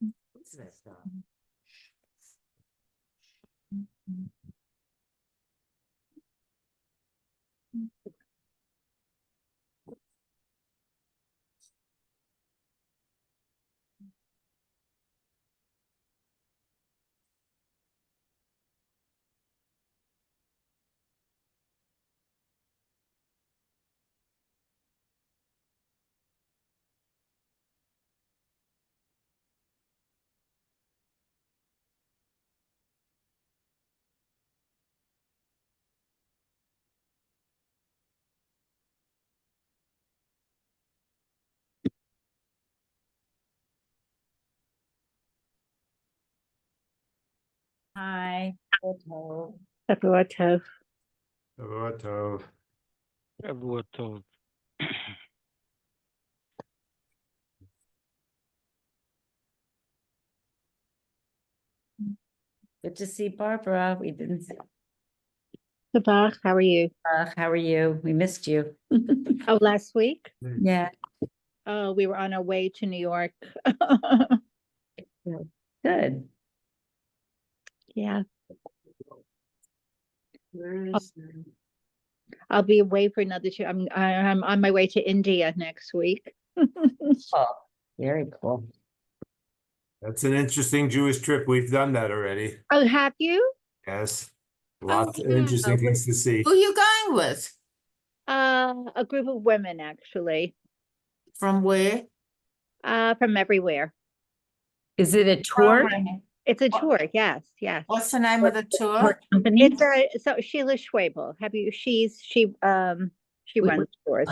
What's that stuff? Hi. Shavuot Tov. Shavuot Tov. Shavuot Tov. Good to see Barbara. We didn't see. Sabach, how are you? How are you? We missed you. Oh, last week? Yeah, Oh, we were on our way to New York. good. Yeah, Where is I'll be away for another 2. I'm on my way to India next week. Oh, very cool. That's an interesting Jewish trip. We've done that already. Oh, have you? Yes. Lots of yeah. interesting things to see. Who you going with? A group of women actually, From where? from everywhere. Is it a tour? It's a tour. Yes, yes. What's the name of the tour? Tour company? It's so Sheila Schwabel. Have you? She Wait, runs tours.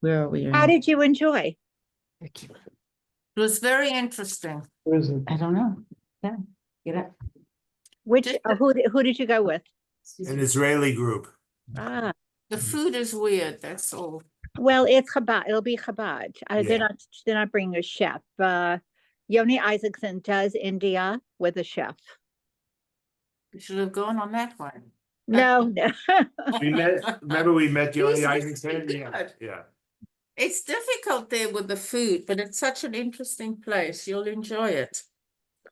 Where are we? How did you enjoy? It was very interesting. I don't know. Yeah, get up. Which Just who did you go with? An Israeli group. Ah, The food is weird, that's all. well, it's Chabad. It'll be Chabad. Yeah. They're not bringing a chef. Yoni Isaacson does India with a chef. You should have gone on that one. No, no. Remember we met Yoni He's Isaacson? really Yeah. good. Yeah. It's difficult there with the food, but it's such an interesting place. You'll enjoy it.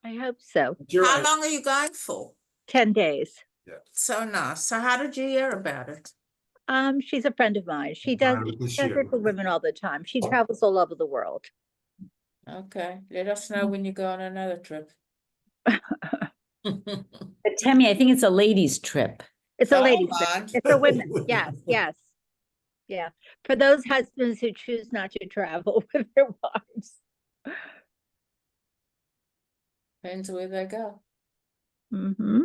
I hope so. How long are you going for? 10 days. So nice. So how did you hear about it? She's a friend of mine. She Right does with the it shoe. for women all the time. She travels all over the world. Okay, let us know when you go on another trip. But Tammy, I think it's a ladies' trip. It's a Don't ladies' trip. mind. It's for women. Yes, yes. Yeah. For those husbands who choose not to travel with their wives. Depends where they go. Mm-hmm.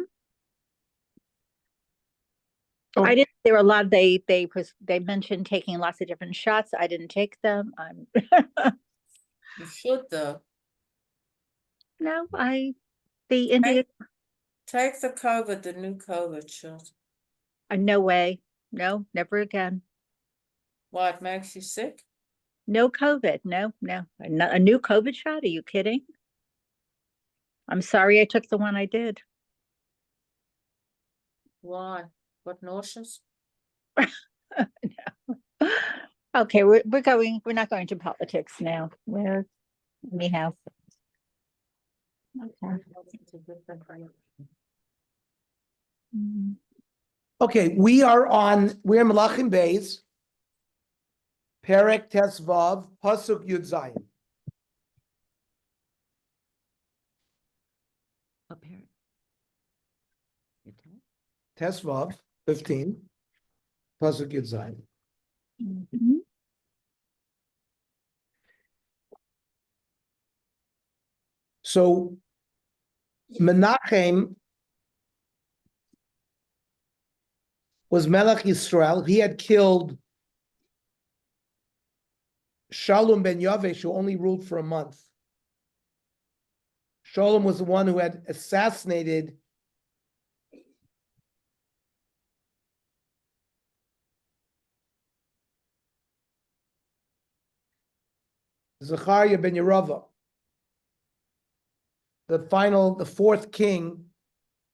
Oh. I didn't. There were a lot. They mentioned taking lots of different shots. I didn't take them. I'm You should though. no. The Indian. Take the COVID, the new COVID shot. No way. No, never again. What makes you sick? No COVID. No, no. A new COVID shot. Are you kidding? I'm sorry I took the one I did. Why? What nauseous? No. Okay, we're not going to politics now. Anyhow. Okay. Mhm. Okay, we're in Melachim Beis, Perek Tesvav, Pasuk Yud Zayin. Up here. Tesvav, 15, Pasuk Yud Zayin. Mhm. So Menachem was Melech Yisrael. He had killed Shalom ben Yavesh, who only ruled for a month. Shalom was the one who had assassinated Zechariah ben Yerava, the fourth king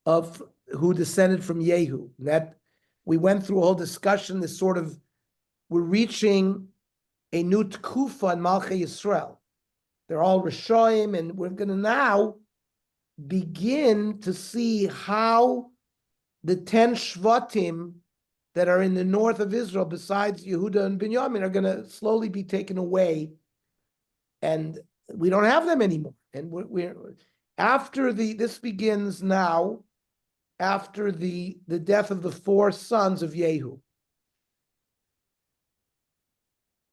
of who descended from Yehu. That we went through a whole discussion. We're reaching a new tkufa in Malchei Yisrael. They're all Rishoim, and we're going to now begin to see how the 10 Shvatim that are in the north of Israel, besides Yehuda and Binyamin, are going to slowly be taken away. And we don't have them anymore. And we're after this begins now, after the death of the 4 sons of Yehu.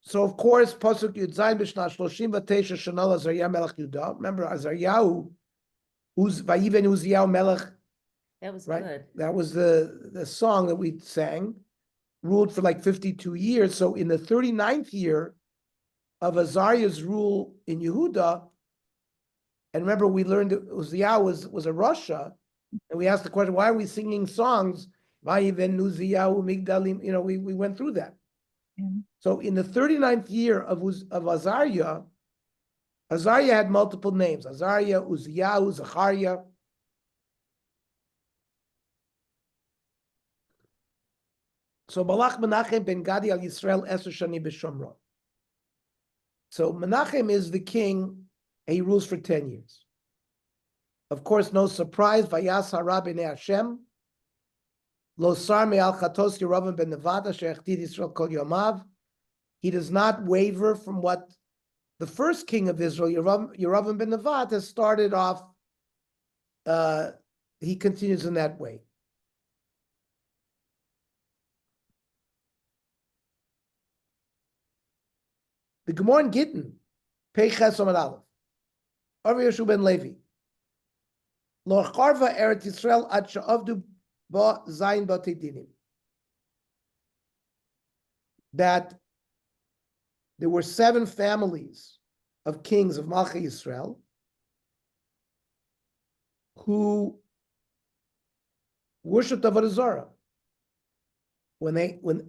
So of course, Pasuk Yud Zayin B'Shna Shloshim V'Teisha Shana Azariah Melech Yudah. Remember Azariah, who's Vayiven Uziyahu Melech. That was Right. good. That was the song that we sang. Ruled for like 52 years. So in the 39th year of rule in Yehuda, and remember we learned that Uziyahu was a Russia, and we asked the question, why are we singing songs? Vayiven Uziyahu Migdalim, we went through that. So in the 39th year of Azariah had multiple names. Azariah, Uziyahu, Zachariah. So Malach Menachem ben Gadi al Yisrael Eser Shani b'Shomron. So Menachem is the king, and he rules for 10 years. Of course, no surprise, Vayas hara b'nei Hashem, Lo sar me'al chatos Yerovam ben Nevada, she'echtid Yisrael kol yomav. He does not waver from what the first king of Israel, Yerovam ben Nevat, has started off. He continues in that way. The Gemara in Gittin, Peiches Omar Aleph, Rav Yeshua ben Levi, Lo charva Eretz Yisrael ad she'avdu ba zayin batei dinim. That there were 7 families of kings of Malchei Yisrael who worshipped Avodah Zarah.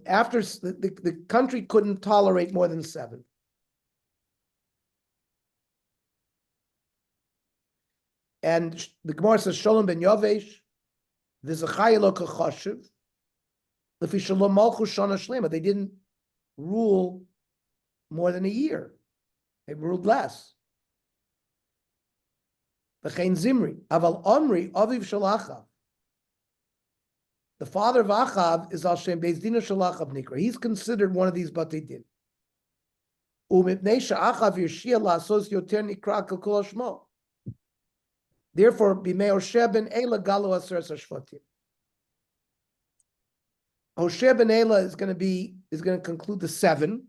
After the country couldn't tolerate more than 7. And the Gemara says, Sholem ben Yovesh, v'zachai lo kachashiv, lefi shalom malchus shana shlema. They didn't rule more than a year. They ruled less. V'chein Zimri, aval Omri, aviv shalachav. The father of Achav is Al Shem Beis Dina Shalachav Nikra. He's considered one of these Batei Din. Umipnei she'achav Yirshia la'asos yoter nikra kol kol hashmo. Therefore, b'mei Hoshea ben Ela galu aseres hashvatim. Hoshea ben Ela is going to conclude the 7.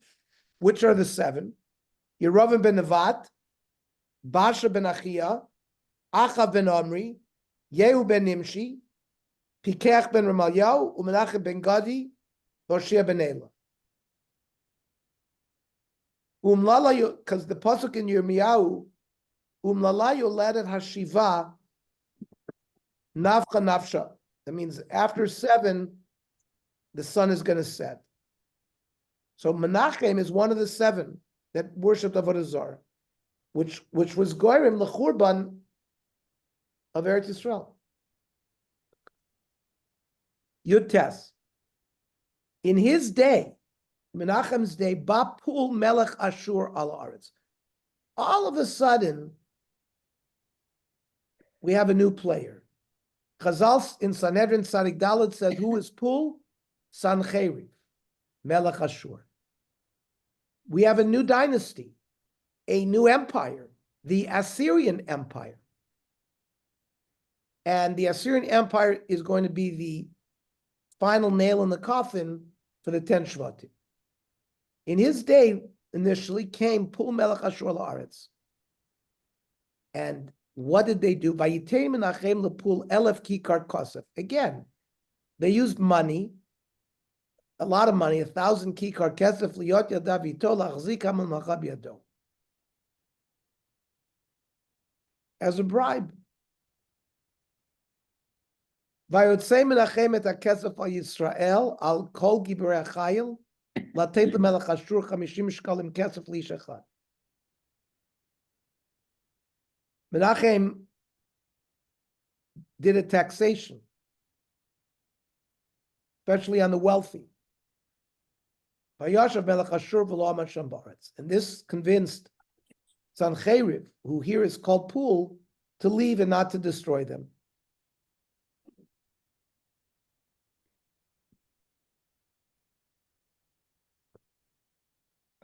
Which are the 7? Yerovam ben Nevat, Basha ben Achia, Achav ben Omri, Yehu ben Nimshi, Pikeach ben Ramalyahu, Umenachem ben Gadi, Hoshea ben Ela. Umlala, because the pasuk in Yirmiyahu, Umlala yoledet hashiva nafcha nafsha. That means after 7, the sun is going to set. So Menachem is one of the 7 that worshipped Avodah Zarah, which was goyim lechurban of Eretz Yisrael. Yud Tes. In his day, Menachem's day, Bapul Melech Ashur al Aretz. All of a sudden, we have a new player. Chazal in Sanhedrin Tzadik Dalet said, who is Pul? Sancheriv, Melech Ashur. We have a new dynasty, a new empire, the Assyrian Empire. And the Assyrian Empire is going to be the final nail in the coffin for the 10 Shvatim. In his day, initially came Pul Melech Ashur La'aretz. And what did they do? Vayitei Menachem lepul 1,000 kikar kosef. Again, they used money, a lot of money, 1,000 kikar kesef liyot yadav ito lachzik hamel machab yado, as a bribe. Vayotzei Menachem et hakesef al Yisrael al kol giborei achayil latet lemelech Ashur 50 shkalim kesef liish echad. Menachem did a taxation, especially on the wealthy. And this convinced Sancheriv, who here is called Pul, to leave and not to destroy them.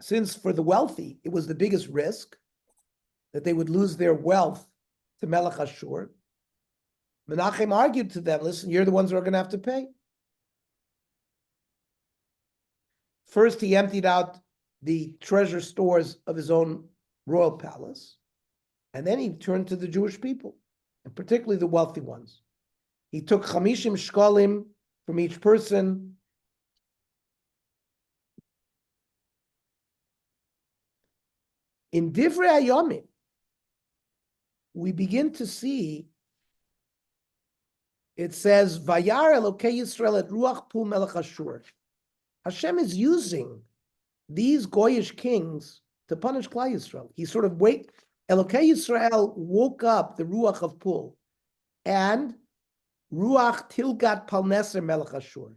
Since for the wealthy, it was the biggest risk that they would lose their wealth to Melech Ashur, Menachem argued to them, listen, you're the ones who are going to have to pay. First, he emptied out the treasure stores of his own royal palace, and then he turned to the Jewish people, and particularly the wealthy ones. He took 50 shkalim from each person. In Divrei Hayomim, we begin to see, it says, Vayar Elokei Yisrael et Ruach Pul Melech Ashur. Hashem is using these Goyish kings to punish Klal Yisrael. He sort of Elokei Yisrael woke up the Ruach of Pul, and Ruach Tilgat Palneser Melech Ashur.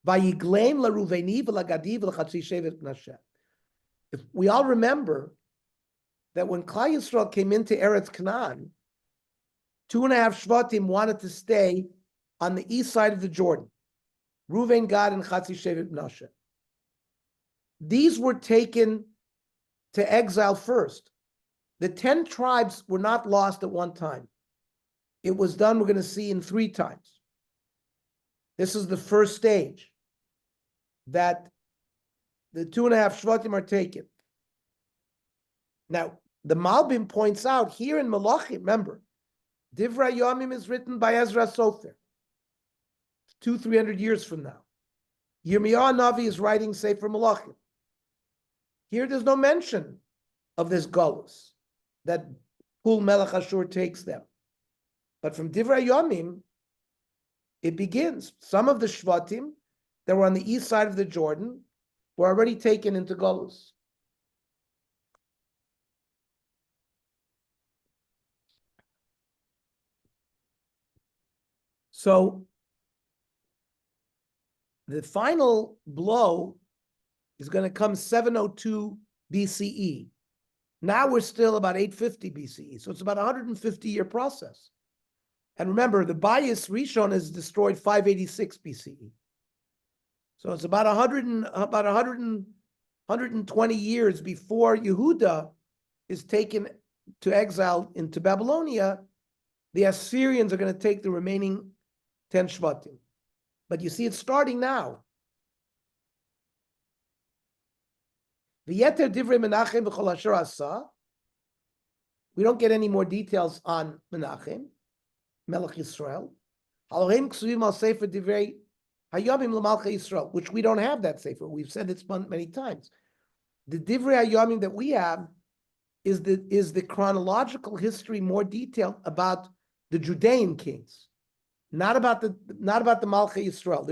Vayigleim LaRuveni v'LaGadi v'LaChatzi Shevet Menashe. If we all remember that when Klal Yisrael came into Eretz Canaan, 2.5 Shvatim wanted to stay on the east side of the Jordan. Reuven, Gad, and Chatzi Shevet Menashe. These were taken to exile first. The 10 tribes were not lost at one time. It was done, we're going to see, in 3 times. This is the first stage that the 2.5 Shvatim are taken. Now, the Malbim points out here in Melachim, remember, Divrei Yomim is written by Ezra Sofer, 200-300 years from now. Yirmiyahu Navi is writing Sefer Melachim. Here there's no mention of this Golus, that Pul Melech Ashur takes them. But from Divrei Yomim, it begins. Some of the Shvatim that were on the east side of the Jordan were already taken into Golus. So the final blow is going to come 702 BCE. Now we're still about 850 BCE. So it's about a 150-year process. And remember, the Bayis Rishon is destroyed 586 BCE. So it's about 120 years before Yehuda is taken to exile into Babylonia. The Assyrians are going to take the remaining 10 Shvatim. But you see, it's starting now. V'yeter divrei Menachem v'chol asher asa. We don't get any more details on Menachem, Melech Yisrael. Halohem ksuvim al sefer divrei hayomim l'malchei Yisrael, which we don't have that sefer. We've said it's many times. The divrei hayomim that we have is the chronological history, more detailed about the Judean kings, not about the Malchei Yisrael.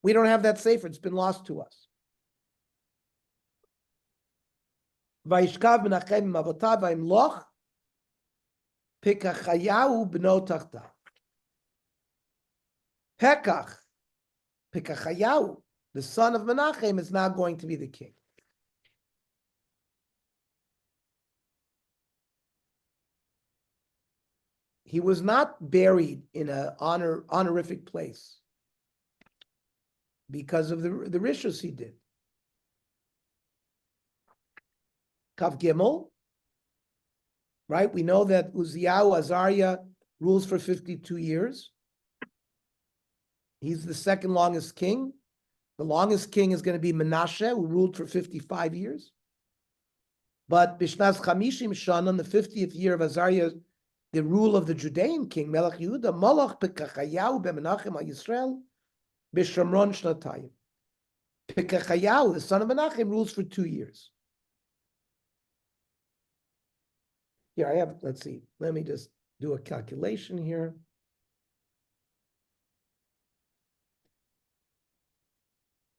We don't have that sefer. It's been lost to us. Vayishkav Menachem Mavotav Vayimloch Pekachayahu B'no Tachtav. Pekachayahu, the son of Menachem, is now going to be the king. He was not buried in an honorific place because of the rishus he did. Kav Gimel, right? We know that Uzziyahu Azariah rules for 52 years. He's the second longest king. The longest king is going to be Menashe, who ruled for 55 years. But Bishnas Chamishim Shana, the 50th year of Azariah, the rule of the Judean king, Melech Yehuda, Malach Pekachayahu beMenachem HaYisrael, B'Shamron Shnatayim. Pekachayahu, the son of Menachem, rules for 2 years. Here I have, let's see, let me just do a calculation here.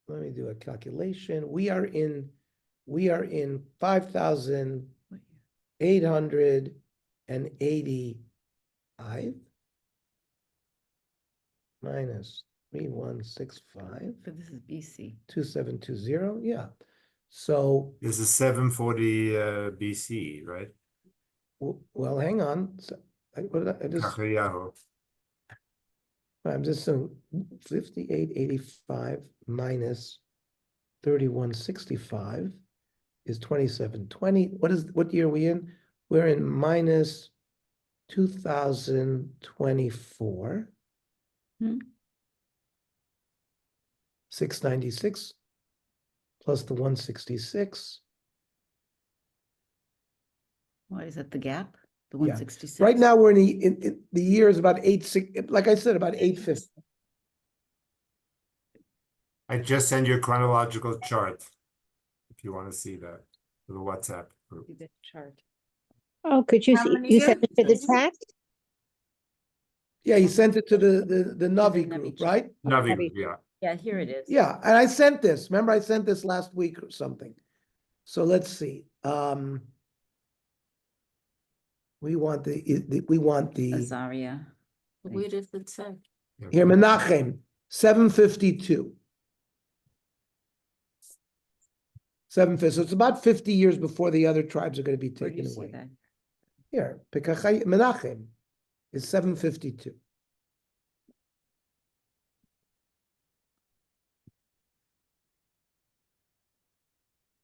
Let me do a calculation. We are in 5,885 minus 3165. But this is BC. 2720, yeah. So, This is 740 BC, right? well, hang on. So, Kachayahu. I'm just saying 5885 minus 3165 is 2720. What year are we in? We're in minus 2024. Hmm. 696 plus the 166. What is that, the gap? The Yeah. 166? Right now, we're in the year is about 86, like I said, about 850. I just send you a chronological chart if you want to see that for the WhatsApp group. See the chart. Oh, could you How see, many you sent it to the years? chat? Yeah, he sent it to the Navi Navi group, chat. right? Navi, Navi. yeah. Yeah, here it is. Yeah, and I sent this. Remember, I sent this last week or something. So let's see. We want the Azaria. Where does it say? here Menachem 752. 750. So it's about 50 years before the other tribes are going to be Where do you taken see away. that? Here, Menachem is 752.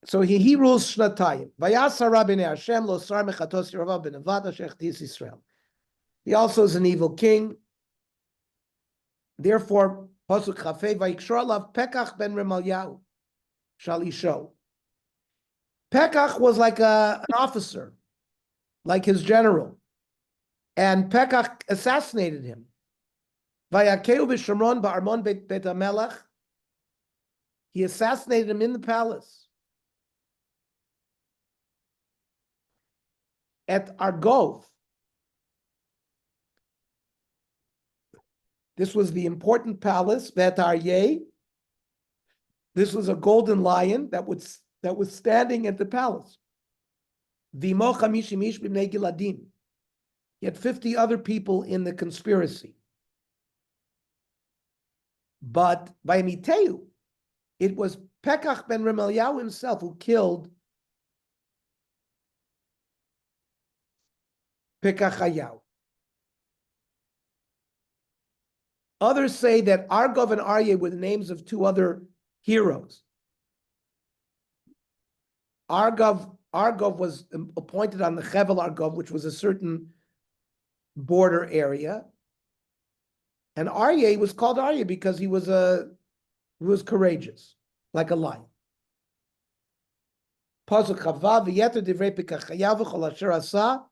So he rules Shnatayim. Vayasa Rabbi Hashem lo sar mechatos Yeravav ben Nevada shechtis Israel. He also is an evil king. Therefore, Pasuk Chafei Vayikshor alav Pekach ben Remalyahu Shalisho. Pekach was like an officer, like his general, and Pekach assassinated him. Vayakeu b'Shomron ba'armon bet HaMelech. He assassinated him in the palace. At Argov. This was the important palace, Vet Aryeh. This was a golden lion that was standing at the palace. Vimo chamishim ish b'nei giladim. He had 50 other people in the conspiracy. But by Miteu, it was Pekach ben Remalyahu himself who killed Pekachayahu. Others say that Argov and Aryeh were the names of two other heroes. Argov was appointed on the Chevel Argov, which was a certain border area. And Aryeh was called Aryeh because he was courageous, like a lion. Pasuk Chavav v'yeter divrei Pekachayahu v'chol asher asa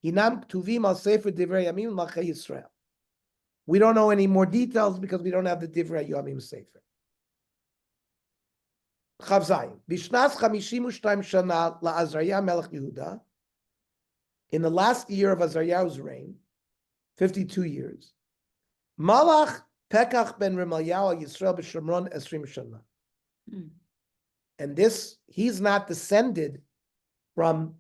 hinam ktuvim al sefer divrei yamim l'malchei Yisrael. We don't know any more details because we don't have the Divrei Yamim Sefer. Chav Zayin. Bishnas 52 shana la'Azariah Melech Yehuda. In the last year of Azariah's reign, 52 years, Malach Pekach ben Remalyahu Yisrael b'Shomron 20 shana. And this, he's not descended from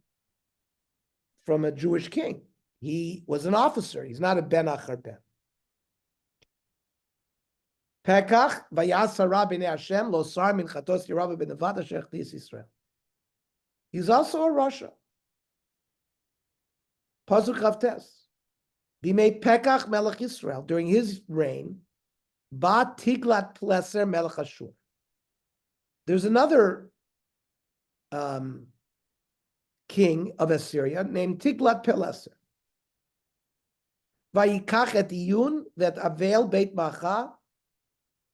a Jewish king. He was an officer. He's not a ben achar ben. Pekach vayasara b'nei Hashem lo sar min chatos Yeravav ben Nevada shechtis Israel. He's also a Rasha. Pasuk Chavtes. B'mei Pekach melech Israel, during his reign, ba Tiglat Pileser melech Ashur. There's another king of Assyria named Tiglat Pileser. Vayikach et Iyun vet Avel Beit Macha.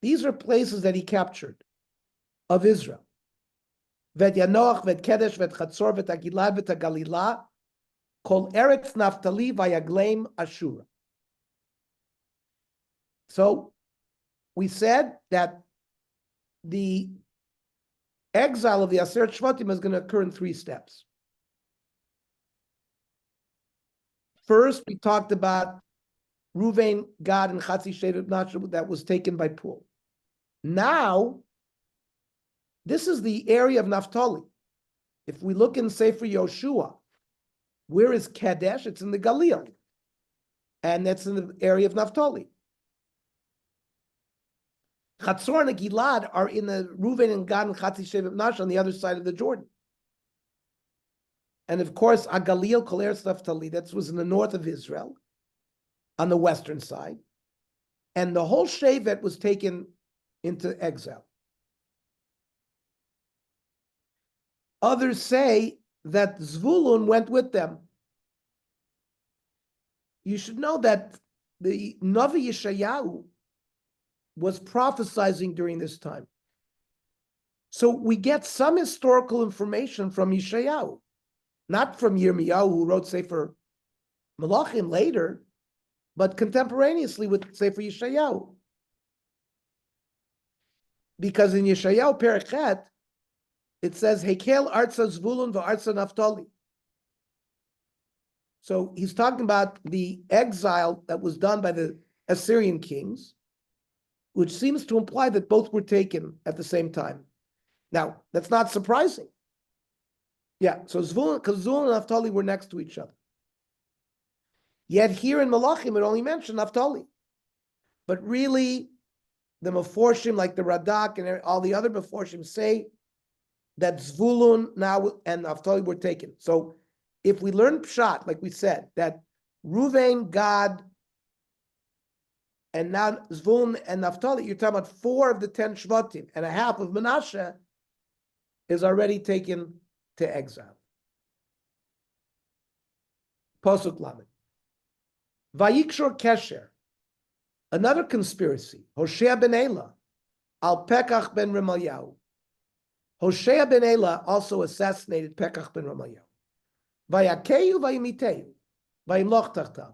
These are places that he captured of Israel. Vet Yanoach, Vet Kedesh, Vet Chatzor, Vet Agilad, Vet Galila, Kol Eretz Naftali Vayagleim Ashura. So we said that the exile of the Aseret Shvatim is going to occur in 3 steps. First, we talked about Ruvain, Gad, and Chatzi Shevit Manasseh that was taken by Pul. Now, this is the area of Naphtali. If we look in Sefer Yoshua, where is Kadesh? It's in the Galil. And that's in the area of Naphtali. Chatzor and Gilad are in the Reuven and Gad and Chatzi Shevet Manasseh on the other side of the Jordan. And of course, Agalil, Kol Eretz Naphtali, that was in the north of Israel, on the western side. And the whole Shevet was taken into exile. Others say that Zvulun went with them. You should know that the Navi Yeshayahu was prophesizing during this time. So we get some historical information from Yeshayahu, not from Yirmiyahu, who wrote Sefer Melachim later, but contemporaneously with Sefer Yeshayahu. Because in Yeshayahu Perichet, it says, Hekel Arza Zvulun v'Arza Naphtali. So he's talking about the exile that was done by the Assyrian kings, which seems to imply that both were taken at the same time. Now, that's not surprising. Yeah, so Zvulun, because Zvulun and Naphtali were next to each other. Yet here in Melachim, it only mentioned Naphtali. But really, the Meforshim, like the Radak and all the other Meforshim, say that Zvulun now and Naphtali were taken. So if we learn Pshat, like we said, that Ruvain, Gad, and now Zvulun and Naphtali, you're talking about 4 of the 10 Shvatim, and a half of Menashe is already taken to exile. Posuk Lamed. Vayikshor Kesher, another conspiracy, Hoshea ben Elah, al Pekach ben Remalyahu. Hoshea ben Elah also assassinated Pekach ben Remalyahu. Vayakeyu vayimiteyu, vayimloch tachtav.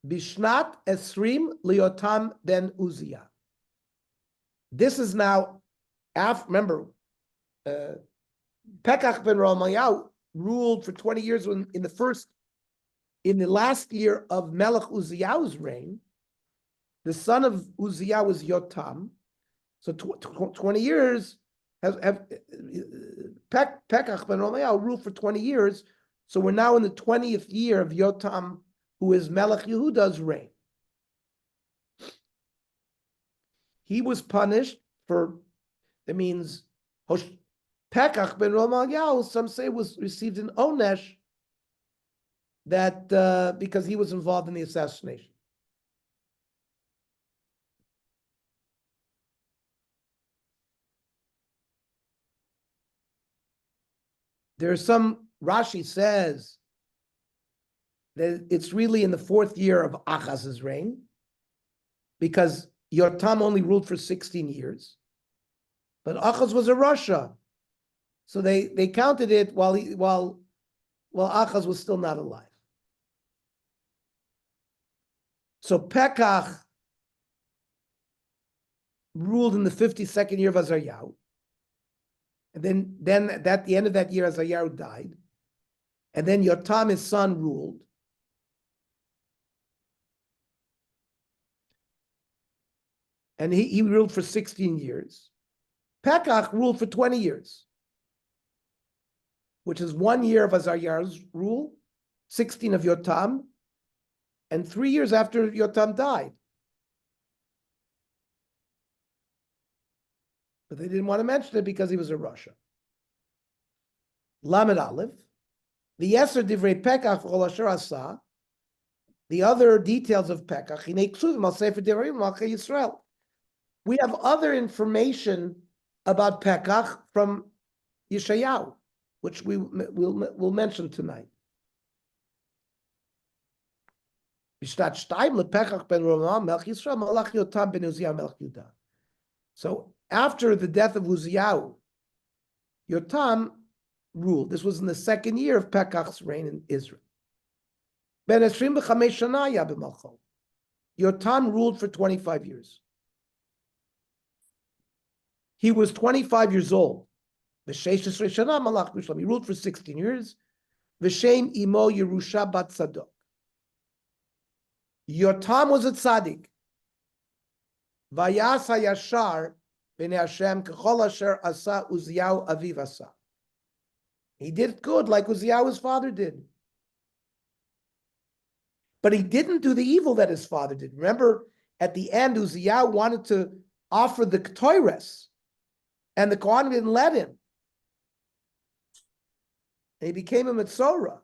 Bishnat Esrim Liotam ben Uzziah. This is now, remember, Pekach ben Remalyahu ruled for 20 years in the last year of Melech Uzziah's reign. The son of Uzziah was Yotam. So 20 years, Pekach ben Remalyahu ruled for 20 years. So we're now in the 20th year of Yotam, who is Melech Yehuda's reign. He was punished for, that means, Pekach ben Remalyahu, some say, received an onesh that because he was involved in the assassination. There's some, Rashi says that it's really in the 4th year of Achaz's reign, because Yotam only ruled for 16 years, but Achaz was a Rasha, so they counted it while Achaz was still not alive. So Pekach ruled in the 52nd year of Azaryahu, and then at the end of that year, Azaryahu died, and then Yotam, his son, ruled. And he ruled for 16 years. Pekach ruled for 20 years, which is 1 year of Azaryahu's rule, 16 of Yotam, and 3 years after Yotam died. But they didn't want to mention it because he was a Rasha. Lamed Aleph, the Yeser Divrei Pekach v'chol asher asa, the other details of Pekach, Hinei Ksuvim al Sefer Devarim Malchei Yisrael. We have other information about Pekach from Yeshayahu, which we'll mention tonight. So after the death of Uzziah, Yotam ruled. This was in the 2nd year of Pekach's reign in Israel. Yotam ruled for 25 years. He was 25 years old. He ruled for 16 years. V'shem imo Yerusha bat Tzadok. Yotam was a tzaddik. Vayas hayashar b'nei Hashem k'chol asher asa Uzziyahu aviv asa. He did good like Uzziyahu, his father, did. But he didn't do the evil that his father did. Remember, at the end, Uzziyahu wanted to offered the Ketores, and the Kohanim didn't let him. And he became a Metzora.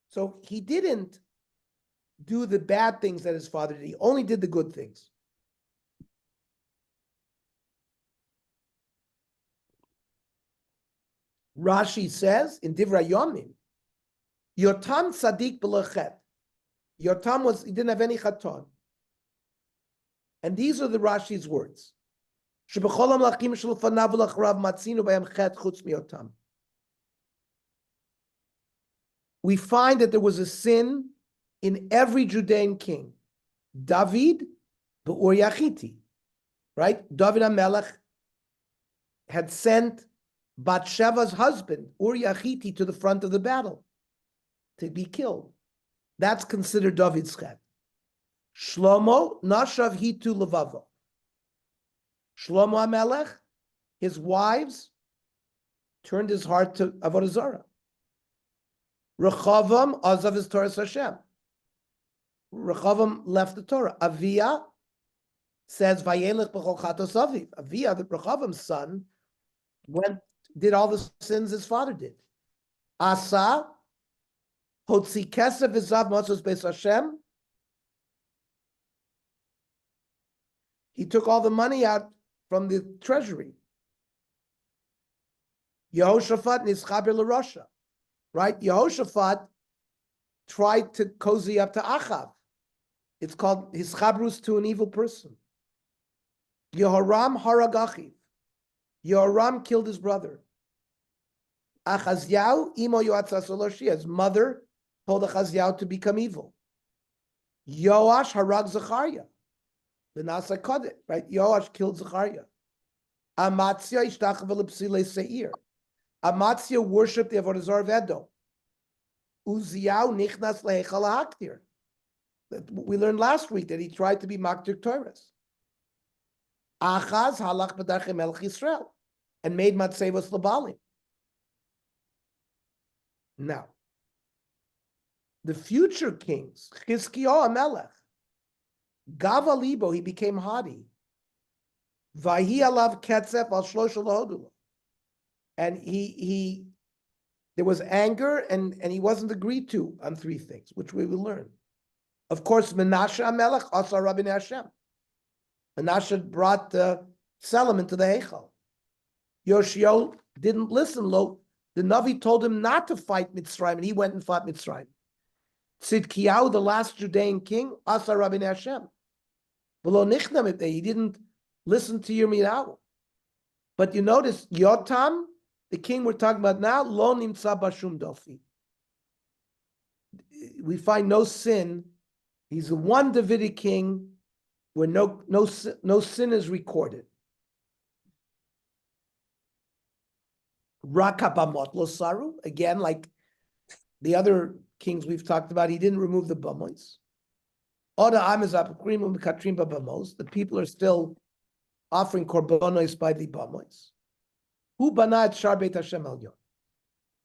So he didn't do the bad things that his father did. He only did the good things. Rashi says in Divrei Yomim, Yotam Sadiq B'Lechet. Yotam he didn't have any chaton. And these are the Rashi's words. We find that there was a sin in every Judean king. David, Ur Yachiti, right? David HaMelech had sent Bathsheba's husband, Ur Yachiti, to the front of the battle to be killed. That's considered David's chet. Shlomo, Nashav Hitu Levavo. Shlomo HaMelech, his wives, turned his heart to Avodah Zarah. Rechavam, Azav his Torah Hashem. Rechavam left the Torah. Avia says, Vayelech b'chol chatos aviv. Avia, the Rechavam's son, did all the sins his father did. Asa, Hotzi kesef v'zav matzos beis Hashem. He took all the money out from the treasury. Yehoshaphat nischaber l'Rasha. Right? Yehoshaphat tried to cozy up to Achav. It's called hischabrus to an evil person. Yehoram harag Achiv. Yehoram killed his brother. Achazyahu imo yoatzas oloshia. His mother told Achazyahu to become evil. Yoash harag Zechariah. The Nasa Kodet, right? Yoash killed Zechariah. Amatzia ishtachav l'psilei seir. Amatzia worshipped the Avodah Zarah of Edom. Uziyahu nichnas lehechal ha'aktir. We learned last week that he tried to be Maktir Torahs. Achaz halach b'darchei melech Yisrael and made matzevos l'balim. Now, the future kings, Chizkiyahu HaMelech, Gava libo, he became haughty. Vahi alav ketzef al shloshel hodula. And there was anger, and he wasn't agreed to on three things, which we will learn. Of course, Menashe HaMelech asa Rabbi Hashem. Menashe brought the Selim into the Heichal. Yoshio didn't listen. The Navi told him not to fight Mitzrayim, and he went and fought Mitzrayim. Tzidkiyahu, the last Judean king, asa Rabbi Hashem. He didn't listen to Yirmiyahu. But you notice, Yotam, the king we're talking about now, lo nimtza bashum dofi. We find no sin. He's the one Davidic king where no sin is recorded. Rakabamot lo saru, again, like the other kings we've talked about, he didn't remove the bamois. The people are still offering korbanos by the bamois. Hu banat shar beit Hashem elyon.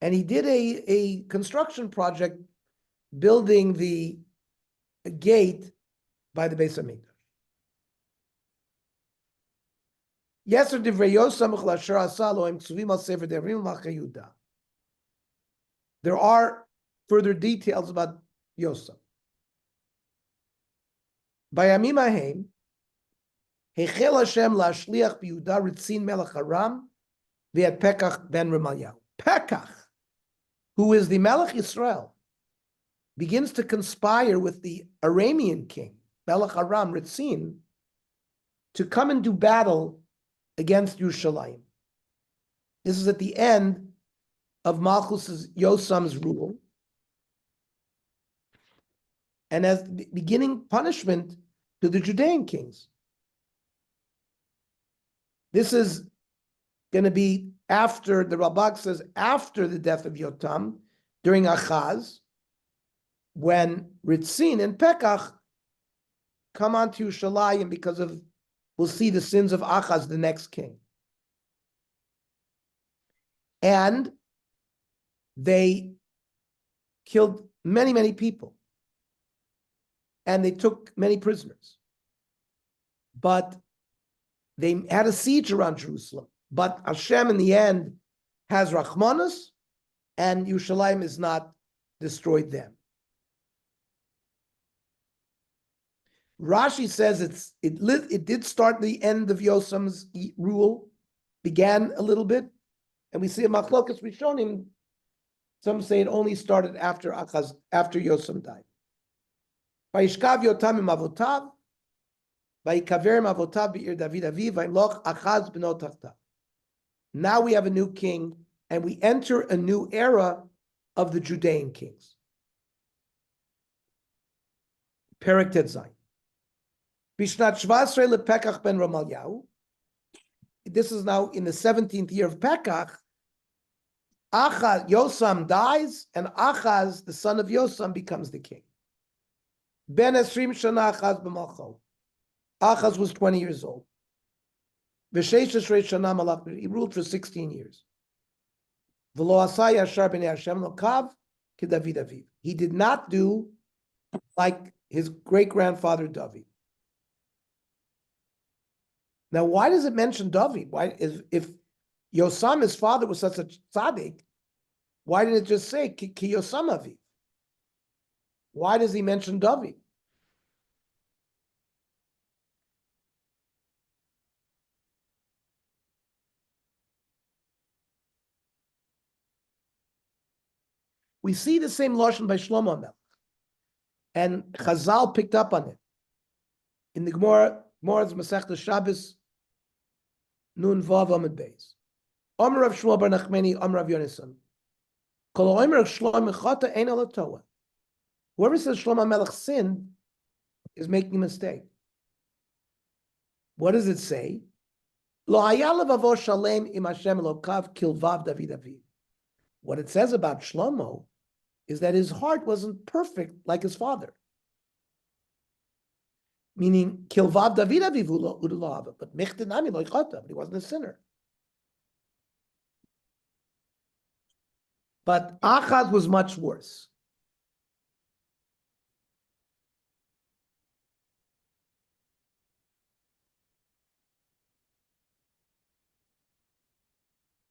And he did a construction project building the gate by the Beis Hamikdash. There are further details about Yosem. Bayamim ahem, Hechel Hashem la'ashliach b'Yehuda Ritzin melech Aram v'et Pekach ben Remalyahu. Pekach, who is the Melech Yisrael, begins to conspire with the Aramean king, Melech Aram Ritzin, to come and do battle against Yerushalayim. This is at the end of Malchus Yosam's rule, and as beginning punishment to the Judean kings. This is going to be after, the Rabbak says, after the death of Yotam, during Achaz, when Ritzin and Pekach come onto Yerushalayim because of, we'll see the sins of Achaz, the next king. And they killed many, many people. And they took many prisoners. but they had a siege around Jerusalem. But Hashem in the end has Rachmanus, and Yerushalayim is not destroyed then. Rashi says it did start the end of Yosam's rule, began a little bit, and we see a machlokas rishonim. Some say it only started after Yosam died. Vayishkav Yotam im avotav, vayikaver im avotav be'ir David aviv, vayimloch Achaz b'no tachtav. Now we have a new king, and we enter a new era of the Judean kings. Perek Tet Zayin. Bishnat 17 lePekach ben Ramalyahu. This is now in the 17th year of Pekach. Yosam dies, and Achaz, the son of Yosam, becomes the king. Ben Esrim Shana Achaz b'malcho. Achaz was 20 years old. V'sheish esrei shana malach. He ruled for 16 years. V'lo asay yashar b'nei Hashem lokav keDavid aviv. He did not do like his great-grandfather David. Now, why does it mention David? Why, if Yosam, his father, was such a tzaddik, why did it just say ki Yosam aviv? Why does he mention David? We see the same lashon by Shlomo Melech, and Chazal picked up on it in the Gemara's Masechta Shabbos Nun Vav Amud Beis. Omer Rav Shmuel bar Nachmani, Omer Rav Yonason. Kol Omer Shlomo Chata Ein Ala Toa. Whoever says Shlomo Melech sinned is making a mistake. What does it say? Lo hayalav avo shalem im Hashem Elokav kilvav David aviv. What it says about Shlomo is that his heart wasn't perfect like his father. Meaning, kilvav David aviv udulav, but michtenami lo ichata, but he wasn't a sinner. But Achaz was much worse.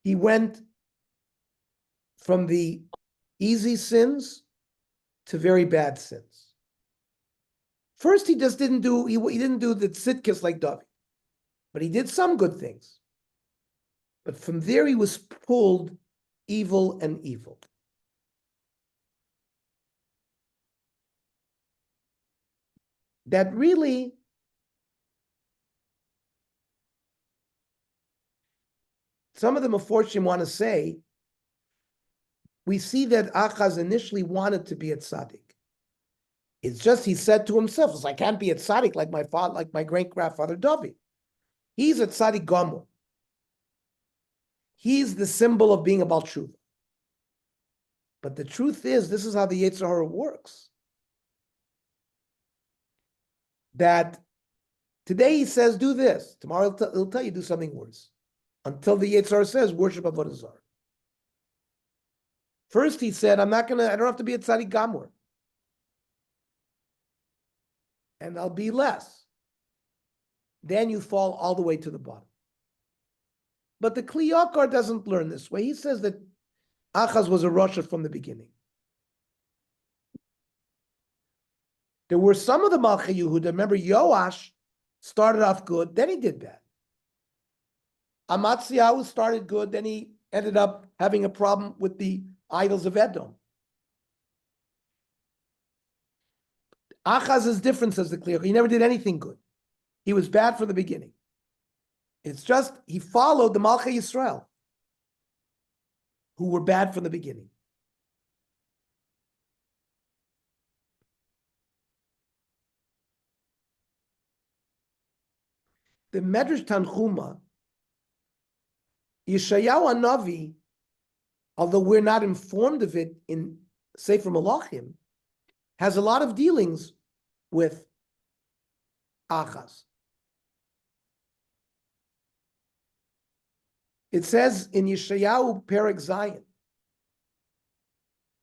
He went from the easy sins to very bad sins. First, he just didn't do the tzidkis like David, but he did some good things. But from there, he was pulled evil and evil. That really some of the Meforshim want to say, we see that Achaz initially wanted to be a tzaddik. It's just he said to himself, I can't be a tzaddik like my father, like my great-grandfather David. He's a tzaddik gomer. He's the symbol of being a Baal Tshuva. But the truth is, this is how the Yetzer Hara works. That today he says, do this. Tomorrow he'll tell you, do something worse. Until the Yetzer Hara says, worship Avodah Zarah. First he said, I don't have to be a tzaddik gomer. And I'll be less. Then you fall all the way to the bottom. But the Kli Yakar doesn't learn this way. He says that Achaz was a Rasha from the beginning. There were some of the Malchei Yehuda. Remember, Yoash started off good, then he did bad. Amatziyahu started good, then he ended up having a problem with the idols of Edom. Achaz is different, says the Kli Yakar. He never did anything good. He was bad from the beginning. It's just he followed the Malchei Yisrael, who were bad from the beginning. The Medrash Tanchuma, Yeshayahu Hanavi, although we're not informed of it in Sefer Melachim, has a lot of dealings with Achaz. It says in Yeshayahu Perek Zayin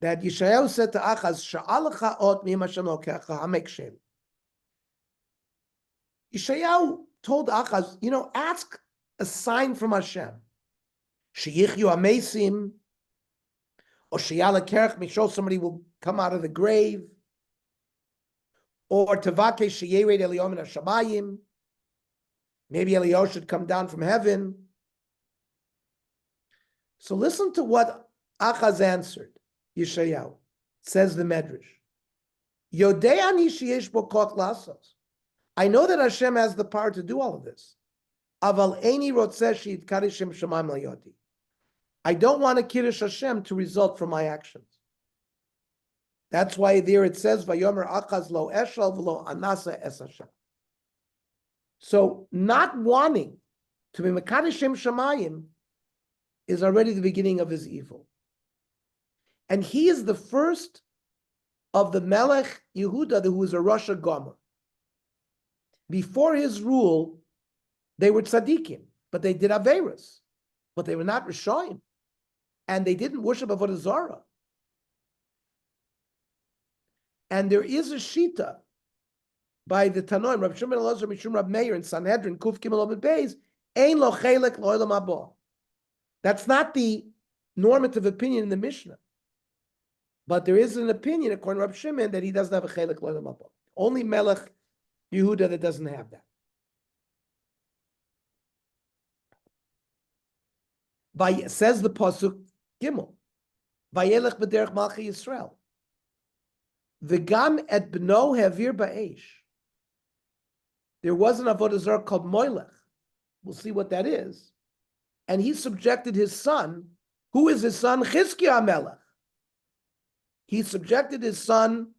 that Yeshayahu said to Achaz, Sha'alecha ot mi'im Hashem Elokecha hamek shem. Yeshayahu told Achaz, ask a sign from Hashem. Sheyichyu amesim, or sheyala kerch, make sure somebody will come out of the grave, or tavake sheyered Eliyom min hashamayim, maybe Eliyahu should come down from heaven. So listen to what Achaz answered, Yeshayahu, says the Medrash. Yodei ani sheyesh bo koch lasos. I know that Hashem has the power to do all of this. Aval eini rotzeh sheyitkarish shem shamayim layodi. I don't want to kiddush Hashem to result from my actions. That's why there it says, Vayomer Achaz lo eshal v'lo anasa es Hashem. So not wanting to be Mekadosh Shem Shamayim is already the beginning of his evil. And he is the first of the Melech Yehuda who was a Rosh Gomer. Before his rule, they were tzaddikim, but they did Averis, but they were not Rishoyim. And they didn't worship Avodah Zarah. And there is a shita by the Tanoim, Rab Shimon Elazar Mishum Rab Meir in Sanhedrin, Kuf Gimel Amud Beis, Ein lo chelek lo'olam haba. That's not the normative opinion in the Mishnah. But there is an opinion, according to Rab Shimon, that he doesn't have a chelek lo'olam haba. Only Melech Yehuda that doesn't have that. Says the Pasuk Gimel, Vayelech b'derech Malchi Yisrael. V'gam et bno havir ba'esh. There was an avodah zarah called Moilech. We'll see what that is. And he subjected his son. Who is his son? Chizkiah HaMelech. He subjected his son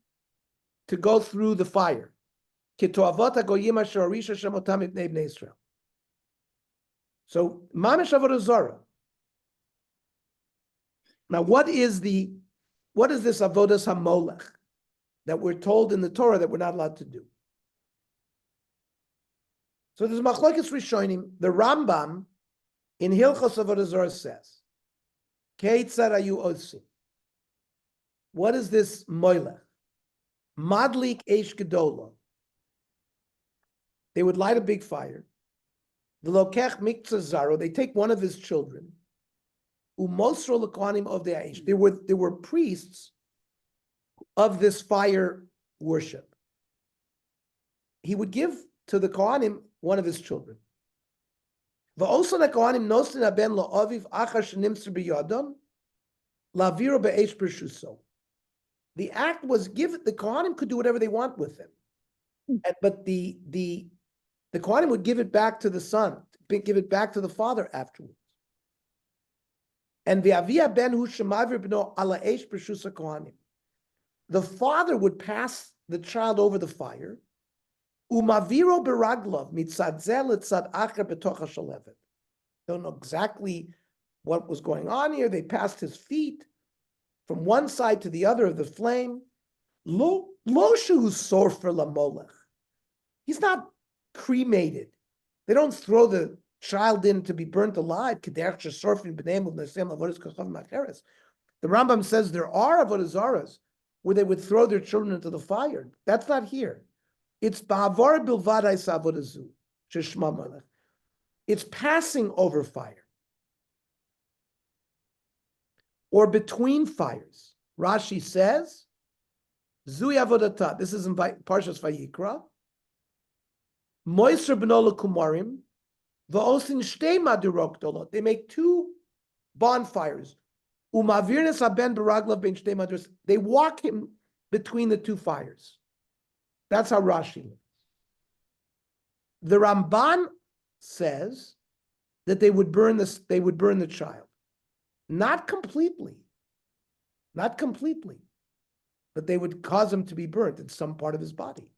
to go through the fire. Kitoavot hagoyim asher arisha shemotam mipnei bnei Israel. So mamish avodah zarah. Now, what is this avodas hamolech that we're told in the Torah that we're not allowed to do? So there's machlokes rishonim. The Rambam in Hilchos Avodah Zarah says, "Keitzad hayu osim." What is this moilech? Madlik eish gedola. They would light a big fire. The lokech miktzah zaro. They take one of his children. Umosro l'kohanim of the aish. There were priests of this fire worship. He would give to the kohanim one of his children. V'osan hakohanim nosin haben la'aviv achar shenimtzer b'yadam la'aviro be'esh b'shuso. The act was given. The kohanim could do whatever they want with him, but the kohanim would give it back to the son, give it back to the father afterwards. And the avia ben hu shemavir b'no ala eish b'shusa kohanim. The father would pass the child over the fire. Umaviro beraglov mitzad zeh letzad acher betoch hashalevet. Don't know exactly what was going on here. They passed his feet from one side to the other of the flame. Lo shehu sorfer lamolech. He's not cremated. They don't throw the child in to be burnt alive. The Rambam says there are avodah zarahs where they would throw their children into the fire. That's not here. It's ba'avar bilvad avodah zu sheshma malach. It's passing over fire or between fires. Rashi says, "Zui avodata." This is in Parshas Vayikra. Moiser b'no lekumarim. They make two bonfires. They walk him between the two fires. That's how Rashi lives. The Ramban says that they would burn the child. Not completely, but they would cause him to be burnt in some part of his body.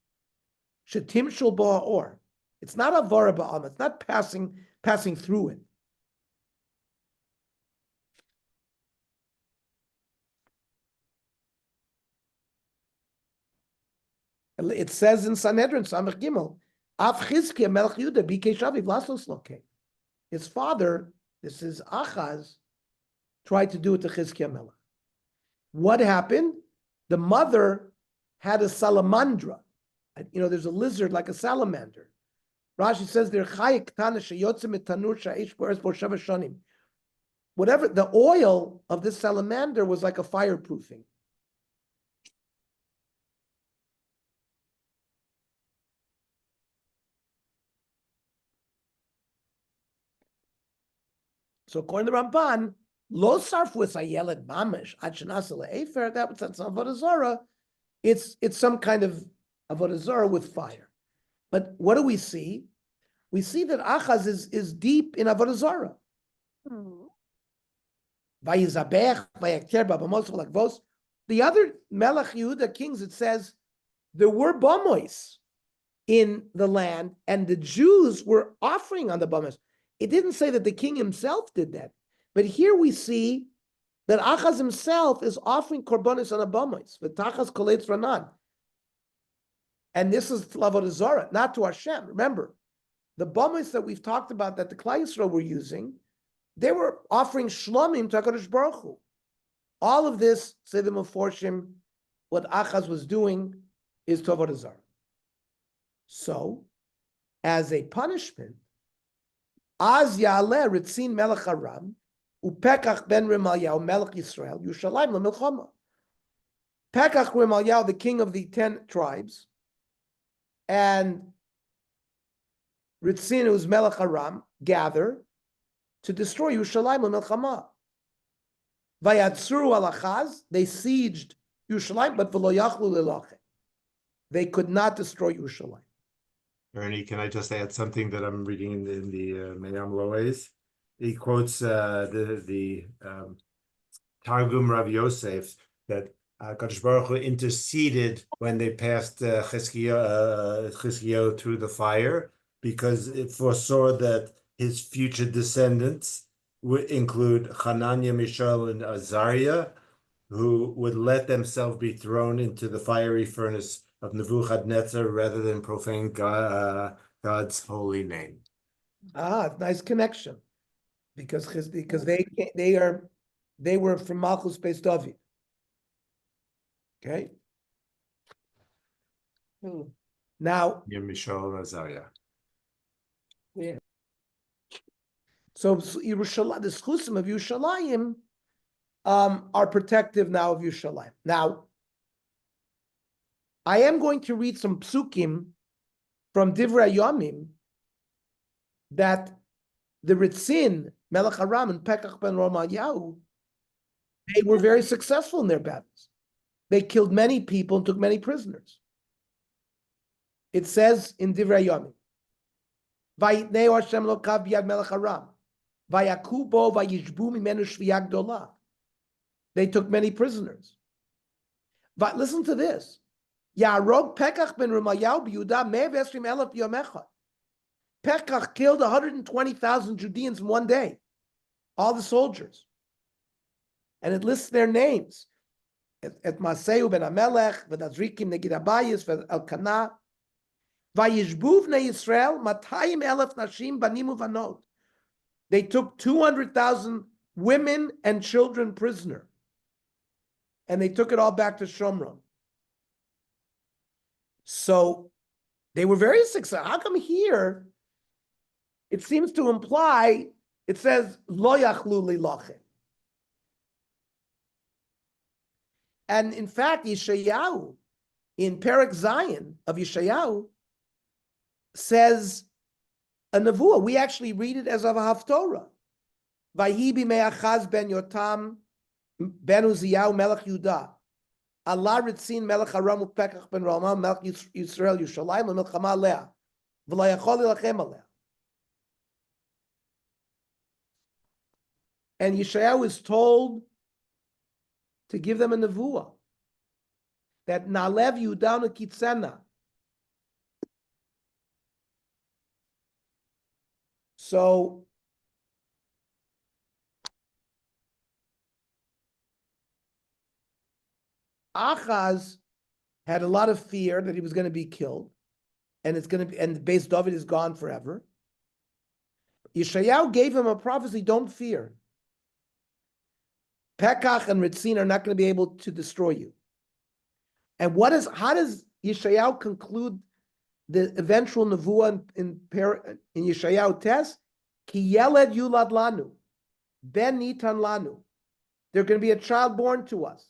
Shetim shul ba'or. It's not a vara ba'am. It's not passing through it. It says in Sanhedrin, Samech Gimel, Av Chizkiah Melech Yehuda bikei shaviv lasos lokei. His father, this is Achaz, tried to do it to Chizkiah Melech. What happened? The mother had a salamandra. There's a lizard like a salamander. Rashi says there chayik tana sheyotze mitanur sha'ish bo'eres bo sheva shonim. Whatever the oil of this salamander was like a fireproofing. So according to Ramban, lo sarfu es hayeled mamish ad shenasa le'efer. That's avodah zarah. It's some kind of avodah zarah with fire. But what do we see? We see that Achaz is deep in avodah zarah. Vayizabech, vayakter babamos v'lakvos. The other Melech Yehuda kings, it says there were bamois in the land, and the Jews were offering on the bamois. It didn't say that the king himself did that, but here we see that Achaz himself is offering korbanos on the bamois. V'tachas koletz ranan. And this is avodah zarah, not to Hashem. Remember, the bamois that we've talked about that the Klal Yisrael were using, they were offering shlomim to HaKadosh Baruch Hu. All of this, say the Meforshim, what Achaz was doing is to avodah zarah. So, as a punishment, Az Ya'aleh Ritzin Melech Aram, Upekach ben Remalyahu Melech Yisrael, Yushalayim leMilchama. Pekach Remalyahu, the king of the 10 tribes, and Ritzin, who's Melech Aram, gather to destroy Yushalayim leMilchama. Vayatzuru al Achaz, they sieged Yushalayim, but v'lo yachlu lelachem. They could not destroy Yushalayim. Ernie, can I just add something that I'm reading in the Mayam Loes? He quotes the Targum Rav Yosef that Kadosh Baruch Hu interceded when they passed Chizkiyahu through the fire, because it foresaw that his future descendants would include Hananiah, Mishael, and Azariah, who would let themselves be thrown into the fiery furnace of Nebuchadnezzar rather than profane God's holy name. Nice connection, because they were from Malchus Beis David. Okay. Now, Mishael and Azariah. so Yerushalayim, the schusim of Yerushalayim are protective now of Yerushalayim. Now, I am going to read some psukim from Divrei Yomim that the Ritzin, Melech Aram, and Pekach ben Remalyahu, they were very successful in their battles. They killed many people and took many prisoners. It says in Divrei Yomim, Vayitnei Hashem lokav biyad Melech Aram, Vayaku bo vayishbu mimenu shviya gdola. They took many prisoners. But listen to this. Yarog Pekach ben Remalyahu b'Yehuda 120,000 b'yom echad. Pekach killed 120,000 Judeans in one day, all the soldiers. And it lists their names. Et Maseu ben Amelech, v'Azrikim negid Abayis, v'Elkanah. Vayishbu v'nei Yisrael 200,000 nashim banim uvanot. They took 200,000 women and children prisoner. And they took it all back to Shomron. So they were very successful. How come here it seems to imply, it says, Lo yachlu lilachem. And in fact, Yeshayahu, in Perek Zion of Yeshayahu, says a nevuah. We actually read it as of a haftorah. Vayi b'mei Achaz ben Yotam ben Uziyahu melech Yudah. Allah Ritzin melech Aram uPekach ben Ramah melech Yisrael Yushalayim u'milchama alea v'lo yachol ilachem alea. And Yeshayahu is told to give them a nevuah that Nalev Yudah u'kitzena. So Achaz had a lot of fear that he was going to be killed, and and Beis David is gone forever. Yeshayahu gave him a prophecy: don't fear. Pekach and Ritzin are not going to be able to destroy you. And how does Yeshayahu conclude the eventual nevuah in Yeshayahu Tes, Ki Yeled Yulad Lanu, Ben Nitan Lanu. There's going to be a child born to us.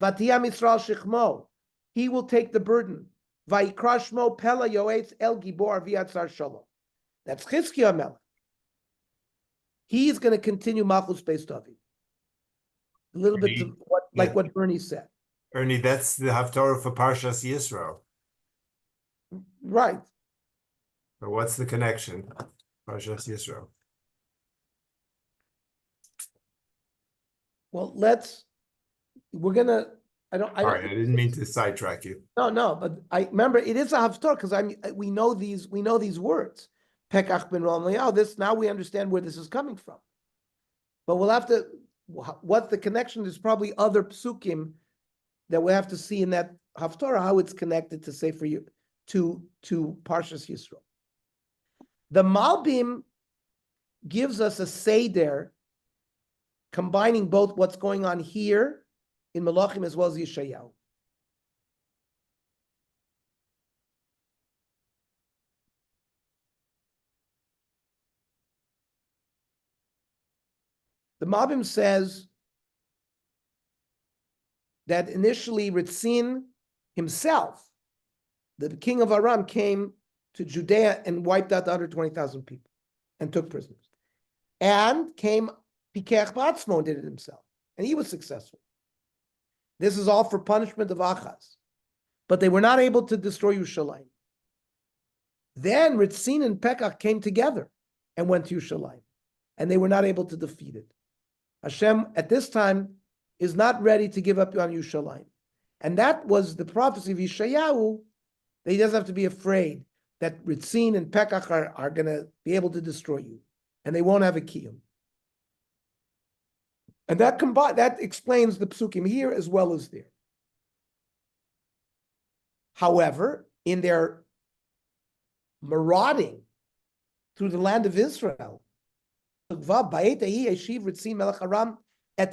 Vatiyam Yisrael Shechmo. He will take the burden. Vayikra Shmo Pela Yoetz El Gibor Viatzar Shalom. That's Chizkiah Melech. He's going to continue Malchus Beis David. A little bit to what Bernie said. Ernie, that's the Haftarah for Parshas Yisro. Right. But what's the connection? Parshas Yisro. Well, Sorry, I didn't mean to sidetrack you. No, but I remember it is a Haftarah because we know these words. Pekach ben Ram. This now we understand where this is coming from. But we'll have to. What the connection is? Probably other psukim that we have to see in that Haftarah how it's connected to Sefer you to Parshas Yisro. The Malbim gives us a seder combining both what's going on here in Melachim as well as Yeshayahu. The Malbim says that initially Ritzin himself, the king of Aram, came to Judea and wiped out 120,000 people and took prisoners. And came Pikech Batzmo and did it himself. And he was successful. This is all for punishment of Achaz. But they were not able to destroy Yerushalayim. Then Ritzin and Pekach came together and went to Yerushalayim. And they were not able to defeat it. Hashem, at this time, is not ready to give up on Yerushalayim. And that was the prophecy of Yeshayahu, that he doesn't have to be afraid that Ritzin and Pekach are going to be able to destroy you. And they won't have a kiyum. And that explains the psukim here as well as there. However, in their marauding through the land of Israel, at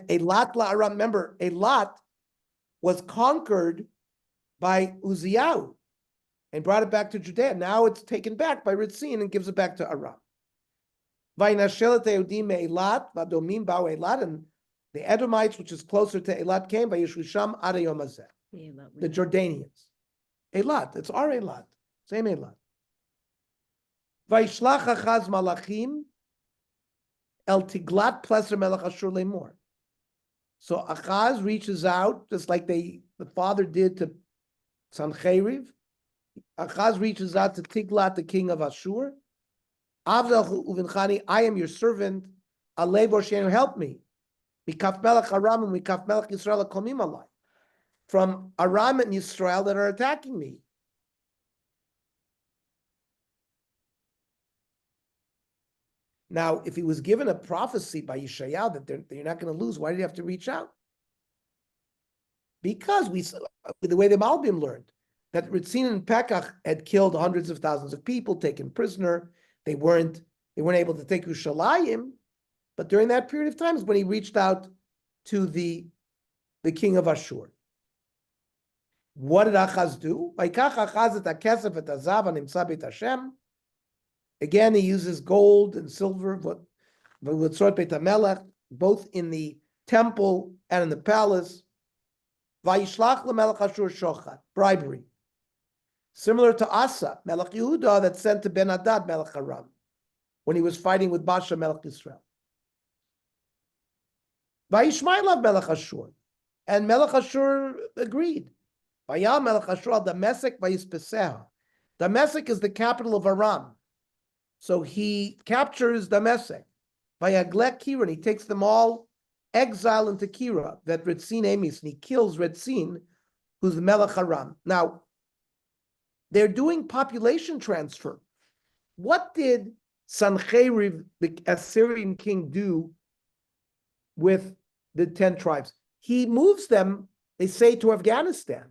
Eilat la'aram. Remember, Eilat was conquered by Uziyahu and brought it back to Judea. Now it's taken back by Ritzin and gives it back to Aram. And the Edomites, which is closer to Eilat, came by Yeshua Ad Hayom Hazeh. The Jordanians. Eilat, it's our Eilat. Same Eilat. Vaishlach Achaz Malachim El Tiglat Pleser Melech Ashur Lemor. So Achaz reaches out, just like the father did to Sancheriv. Achaz reaches out to Tiglat, the king of Ashur. Avdal Uvinchani, I am your servant. Alei Boshenu, help me. Mikaf Melech Aram and Mikaf Melech Yisrael Komim Alai. From Aram and Yisrael that are attacking me. Now, if he was given a prophecy by Yeshayahu that you're not going to lose, why did he have to reach out? Because the way the Malbim learned, that Ritzin and Pekach had killed hundreds of thousands of people, taken prisoner. They weren't able to take Yerushalayim, but during that period of time is when he reached out to the king of Ashur. What did Achaz do? Again, he uses gold and silver, both in the temple and in the palace. Bribery. Similar to Asa, Melech Yehuda, that sent to Ben Hadad, Melech Aram, when he was fighting with Basha, Melech Yisrael. Vayishmailav Melech Ashur, and Melech Ashur agreed. Vayam Melech Ashur al Damasek vayispeseha. Damasek is the capital of Aram, so he captures Damasek. Vayaglek Kira, and he takes them all exile into Kira, that Ritzin Emis, and he kills Ritzin, who's the Melech Aram. Now, they're doing population transfer. What did Sancheriv, the Assyrian king, do with the 10 tribes? He moves them, they say, to Afghanistan.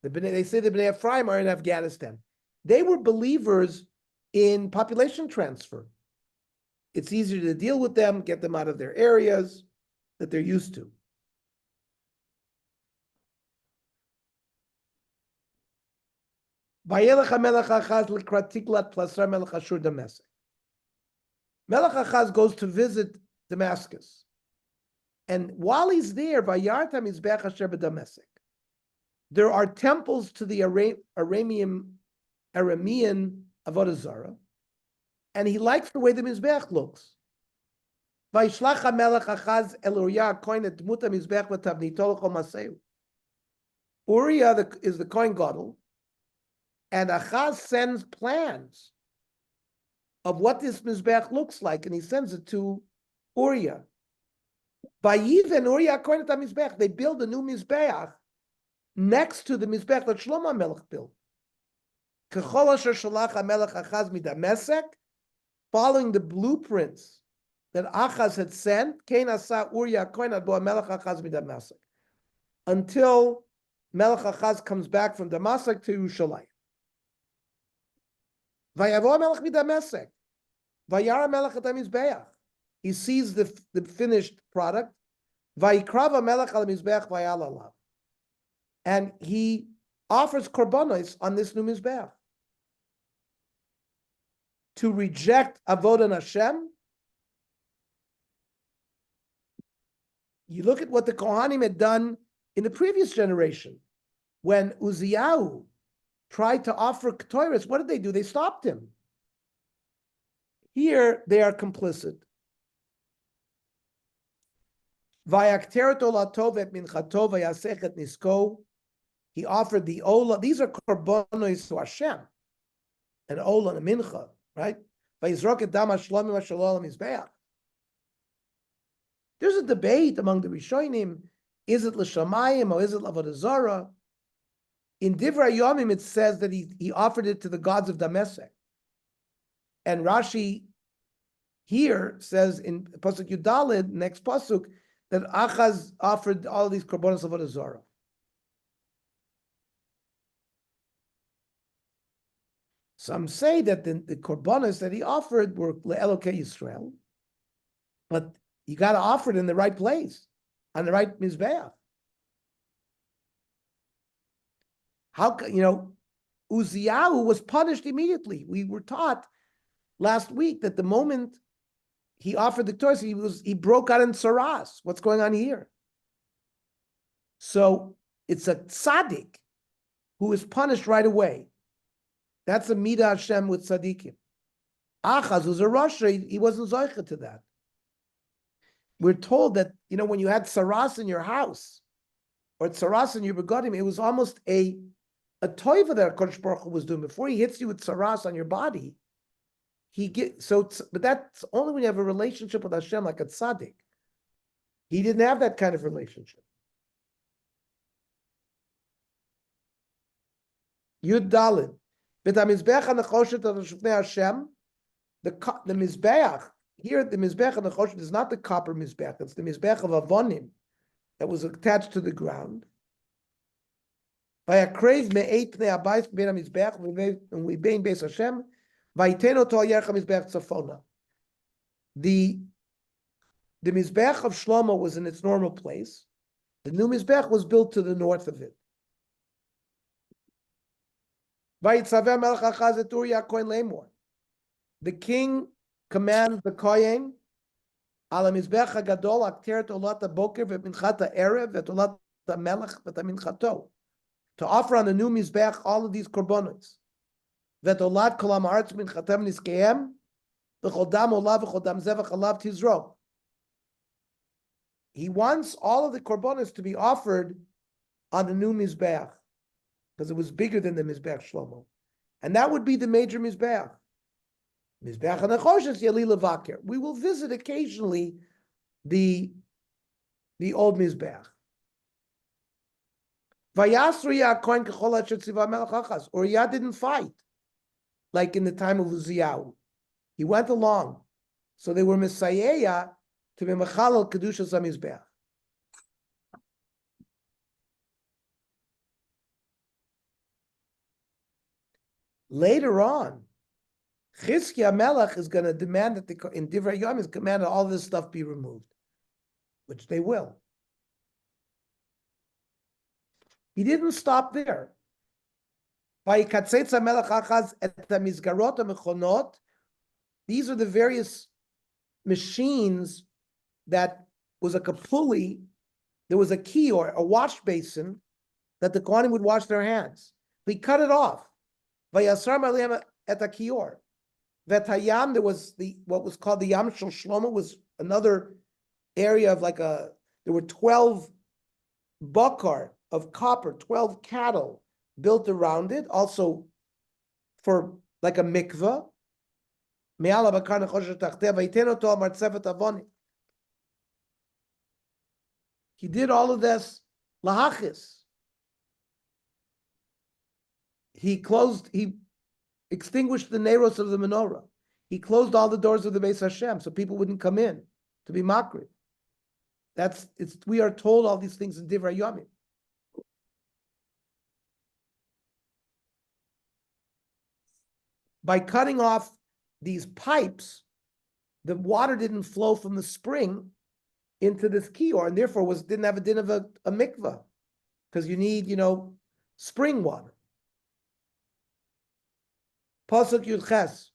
They say the Bnei Ephraim are in Afghanistan. They were believers in population transfer. It's easier to deal with them, get them out of their areas that they're used to. Vayelech HaMelech Achaz l'krat Tiglat Pileser Melech Ashur Damascus. Melech Achaz goes to visit Damascus. And while he's there, Vayarta Mizbech Asher b'Damascus, there are temples to the Aramean Avodah Zarah, and he likes the way the Mizbech looks. Vayishlach HaMelech Achaz el Uriah HaKohen et dmut HaMizbech v'tavnito l'chol maseu. Uriah is the Kohen Gadol, and Achaz sends plans of what this Mizbech looks like, and he sends it to Uriah. Vayiven Uriah HaKohen et HaMizbech. They build a new Mizbech next to the Mizbech that Shlomo HaMelech built. Kechol asher shalach HaMelech Achaz miDamasek, following the blueprints that Achaz had sent, Kein asa Uriah HaKohen ad bo HaMelech Achaz miDamasek, until Melech Achaz comes back from Damascus to Yerushalayim. Vayavo HaMelech miDamasek, Vayara Melech et HaMizbeach. He sees the finished product. Vayikrav HaMelech al HaMizbeach vayal alav. And he offers korbanos on this new Mizbeach. To reject Avodah Hashem, you look at what the Kohanim had done in the previous generation. When Uziyahu tried to offer Ketores, what did they do? They stopped him. Here, they are complicit. He offered the Ola. These are korbanos to Hashem. An Ola and a Mincha, right? There's a debate among the Rishonim. Is it l'shamayim or is it l'avodah zarah? In Divrei Yomim, it says that he offered it to the gods of Damascus. And Rashi here says in Pasuk Yudalid, next Pasuk, that Achaz offered all these korbanos of avodah zarah. Some say that the korbanos that he offered were le'elokei Yisrael, but you got to offer it in the right place, on the right mizbeach. How Uziyahu was punished immediately. We were taught last week that the moment he offered the Torah, he broke out in saras. What's going on here? So it's a tzaddik who is punished right away. That's a midah Hashem with tzaddikim. Achaz was a rasha; he wasn't zoicha to that. We're told that when you had saras in your house or saras in your begodim, it was almost a toiva that Kodesh Baruch Hu was doing before he hits you with saras on your body. But that's only when you have a relationship with Hashem like a tzaddik. He didn't have that kind of relationship. Yud Dalid. But the Mizbeach and the Choshet of Shufnei Hashem, the Mizbeach, here the Mizbeach and the Choshet is not the copper Mizbeach, it's the Mizbeach of Avonim that was attached to the ground. By a crave me'eit pnei abayis ben Mizbeach and we bein beis Hashem, vayiteno to yercha Mizbeach tzafona. The Mizbeach of Shlomo was in its normal place. The new Mizbeach was built to the north of it. The king commands the kohen to offer on the new mizbech all of these korbanos. He wants all of the korbanos to be offered on the new mizbech, because it was bigger than the Mizbeach Shlomo. And that would be the major Mizbeach. Mizbeach HaNechoshes Yali Levakir. We will visit occasionally the old Mizbeach. Uriah didn't fight, like in the time of Uziyahu. He went along. So they were Messiah to be Mechalal Kedushas HaMizbeach. Later on, Chizkiah Melech is going to demand that in Divrei Yom is commanded all this stuff be removed, which they will. He didn't stop there. ויקצץ המלך אחז את המסגרות המכונות. These are the various machines that was like a pulley. There was a key or a wash basin that the Kohanim would wash their hands. He cut it off. Vayasar maleim et hakior. V'tayam, there was what was called the Yam Shel Shlomo, was another area of there were 12 bakar of copper, 12 cattle built around it, also for like a mikveh. He did all of this lahachis. He extinguished the neros of the menorah. He closed all the doors of the Beis Hashem so people wouldn't come in to be makri. We are told all these things in Divrei Yomim. By cutting off these pipes, the water didn't flow from the spring into this kior, and therefore didn't have a din of a mikvah, because you need, spring water. Pasuk Yud Ches.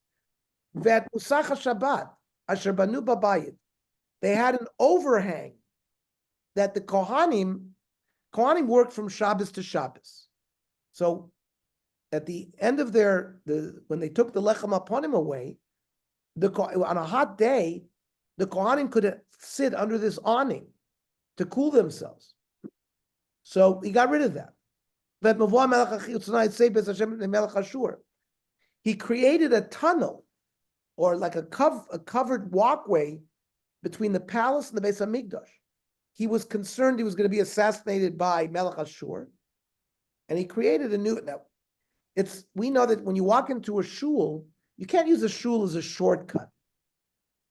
Vet Musach HaShabbat asher banu babayit. They had an overhang that the Kohanim worked from Shabbos to Shabbos. So at the end of when they took the Lechem Aponim away, on a hot day, the Kohanim could sit under this awning to cool themselves. So he got rid of that. He created a tunnel, or like a covered walkway between the palace and the Beis Hamikdash. He was concerned he was going to be assassinated by Melech Ashur, and he created a new. Now, we know that when you walk into a shul, you can't use a shul as a shortcut.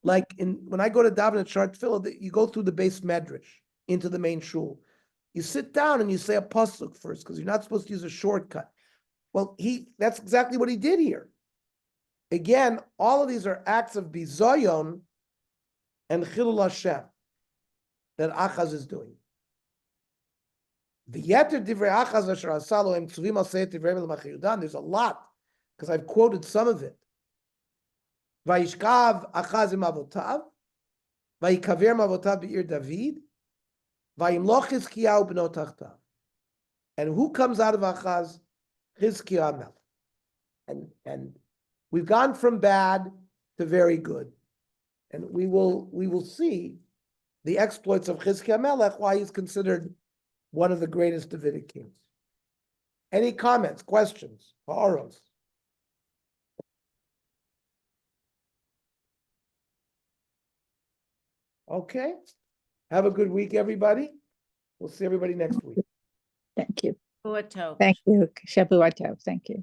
Like when I go to daven at Shar Tefillah, you go through the base medrash into the main shul. You sit down and you say a pasuk first, because you're not supposed to use a shortcut. Well, that's exactly what he did here. Again, all of these are acts of bizayon and chilul Hashem that Achaz is doing. V'yeter divrei Achaz asher asa lo em tzuvim al seit divrei melech Yehuda. There's a lot, because I've quoted some of it. Vayishkav Achaz im avotav, vayikaver mavotav be'ir David, vayimloch Chizkiyahu b'no tachtav. And who comes out of Achaz? Chizkiyahu melech. And we've gone from bad to very good, and we will see the exploits of Chizkiyahu Melech, why he's considered one of the greatest Davidic kings. Any comments, questions, ha'aros? Okay. Have a good week, everybody. We'll see everybody next week. Thank you. Shavua Tov. Thank you. Shavua Tov. Thank you.